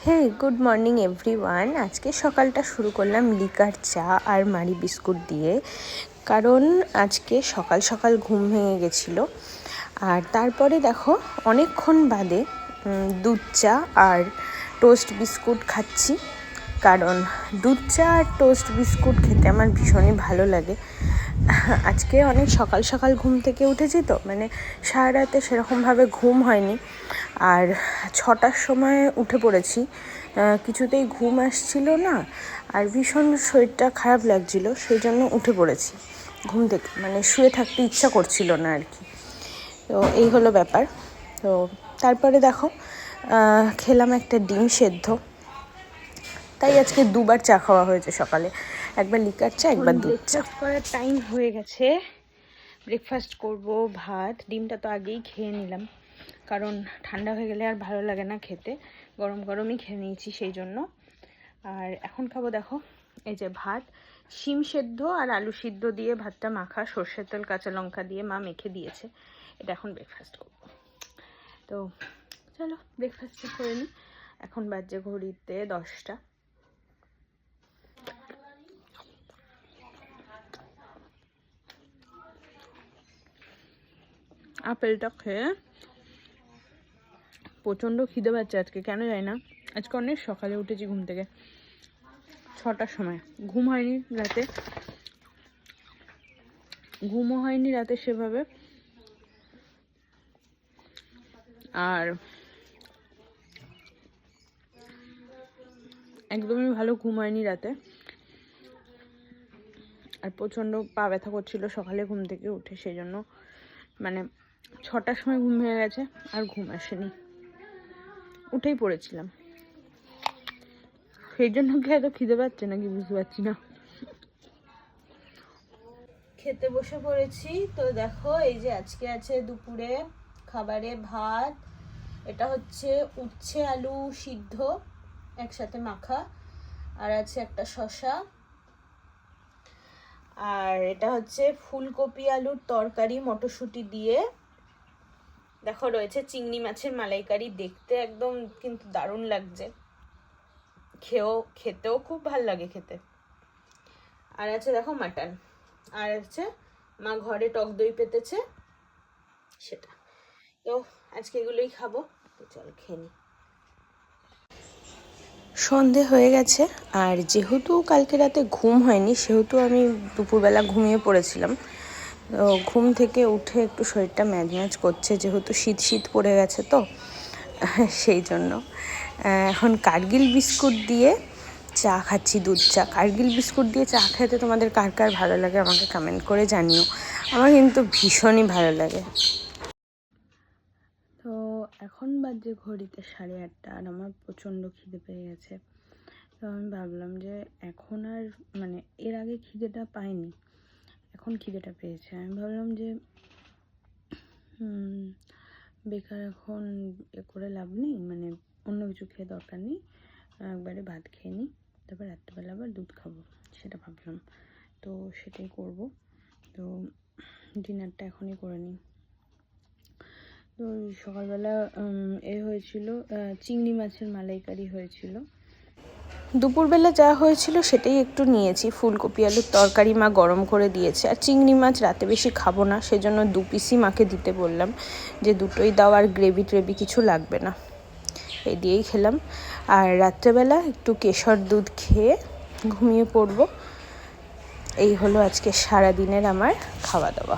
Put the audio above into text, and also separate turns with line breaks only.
হে good morning everyone. আজকে সকালটা শুরু করলাম লিকার চা আর মারি বিস্কুট দিয়ে, কারণ আজকে সকাল সকাল ঘুম ভেঙে গেছিলো। আর তারপরে দেখো অনেকক্ষণ বাদে দুধ চা আর টোস্ট বিস্কুট খাচ্ছি, কারণ দুধ চা আর টোস্ট বিস্কুট খেতে আমার ভীষণই ভালো লাগে। আজকে অনেক সকাল সকাল ঘুম থেকে উঠেছি, তো মানে সারা রাতে সেরকমভাবে ঘুম হয়নি, আর 6টার সময় উঠে পড়েছি। কিছুতেই ঘুম আসছিল না, আর ভীষণ শরীরটা খারাপ লাগছিল, সেই জন্য উঠে পড়েছি ঘুম থেকে, মানে শুয়ে থাকতে ইচ্ছা করছিল না আর কি। তো এই হলো ব্যাপার। তো তারপরে দেখো খেলাম একটা ডিম সেদ্ধ, তাই আজকে দুবার চা খাওয়া হয়েছে সকালে, একবার লিকার চা একবার দুধ চা। করার টাইম হয়ে গেছে, ব্রেকফাস্ট করব। ভাত, ডিমটা তো আগেই খেয়ে নিলাম, কারণ ঠান্ডা হয়ে গেলে আর ভালো লাগে না খেতে, গরম গরমই খেয়ে নিয়েছি সেই জন্য। আর এখন খাবো দেখো এই যে ভাত, শিম সেদ্ধ আর আলু সিদ্ধ দিয়ে ভাতটা মাখা, সর্ষের তেল কাঁচা লঙ্কা দিয়ে মা মেখে দিয়েছে। এটা এখন ব্রেকফাস্ট করবো। তো চলো ব্রেকফাস্টটা করে নিই। এখন বাজে ঘড়িতে 10টা। আপেলটা খেয়ে প্রচণ্ড খিদে পাচ্ছে আজকে, কেন জানি না। আজকে অনেক সকালে উঠেছি ঘুম থেকে, 6টার সময়। ঘুমও হয়নি রাতে সেভাবে, আর একদমই ভালো ঘুম হয়নি রাতে, আর প্রচণ্ড পা ব্যথা করছিল সকালে ঘুম থেকে উঠে, সেই জন্য মানে 6টার সময় ঘুম হয়ে গেছে, আর ঘুম আসেনি, উঠেই পড়েছিলাম। সেই জন্য কি এত খিদে পাচ্ছে নাকি বুঝতে পারছি না। খেতে বসে পড়েছি। তো দেখো এই যে আজকে আছে দুপুরে খাবারে ভাত, এটা হচ্ছে উচ্ছে আলু সিদ্ধ একসাথে মাখা, আর আছে একটা শসা, আর এটা হচ্ছে ফুলকপি আলুর তরকারি মটরশুঁটি দিয়ে। দেখো রয়েছে চিংড়ি মাছের মালাইকারি, দেখতে একদম কিন্তু দারুণ লাগছে, খেতেও খুব ভাল লাগে খেতে। আর আছে দেখো মাটন, আর আছে মা ঘরে টক দই পেতেছে সেটা। তো আজকে এগুলোই খাবো, তো চল খেয়ে নি। সন্ধে হয়ে গেছে, আর যেহেতু কালকে রাতে ঘুম হয়নি, সেহেতু আমি দুপুরবেলা ঘুমিয়ে পড়েছিলাম। তো ঘুম থেকে উঠে একটু শরীরটা ম্যাজ করছে, যেহেতু শীত পড়ে গেছে, তো সেই জন্য এখন কার্গিল বিস্কুট দিয়ে চা খাচ্ছি, দুধ চা। কার্গিল বিস্কুট দিয়ে চা খেতে তোমাদের কার কার ভালো লাগে আমাকে কমেন্ট করে জানিও, আমার কিন্তু ভীষণই ভালো লাগে। তো এখন বাজে ঘড়িতে 8:30, আর আমার প্রচণ্ড খিদে পেয়ে গেছে। তো আমি ভাবলাম যে এখন আর মানে এর আগে খিদেটা পাইনি, এখন খিদেটা পেয়েছে। আমি ভাবলাম যে বেকার এখন এ করে লাভ নেই, মানে অন্য কিছু খেয়ে দরকার নেই, একবারে ভাত খেয়ে নিই, তারপর রাত্রেবেলা আবার দুধ খাবো, সেটা ভাবলাম। তো সেটাই করব। তো ডিনারটা এখনই করে নিই। তো সকালবেলা হয়েছিল চিংড়ি মাছের মালাইকারি হয়েছিল। দুপুরবেলা যা হয়েছিল সেটাই একটু নিয়েছি। ফুলকপি আলুর তরকারি মা গরম করে দিয়েছে, আর চিংড়ি মাছ রাতে বেশি খাবো না, সেজন্য 2 পিসই মাকে দিতে বললাম, যে দুটোই দাও, আর গ্রেভি ট্রেভি কিছু লাগবে না। এই দিয়েই খেলাম। আর রাত্রেবেলা একটু কেশর দুধ খেয়ে ঘুমিয়ে পড়বো। এই হলো আজকে সারাদিনের আমার খাওয়া দাওয়া।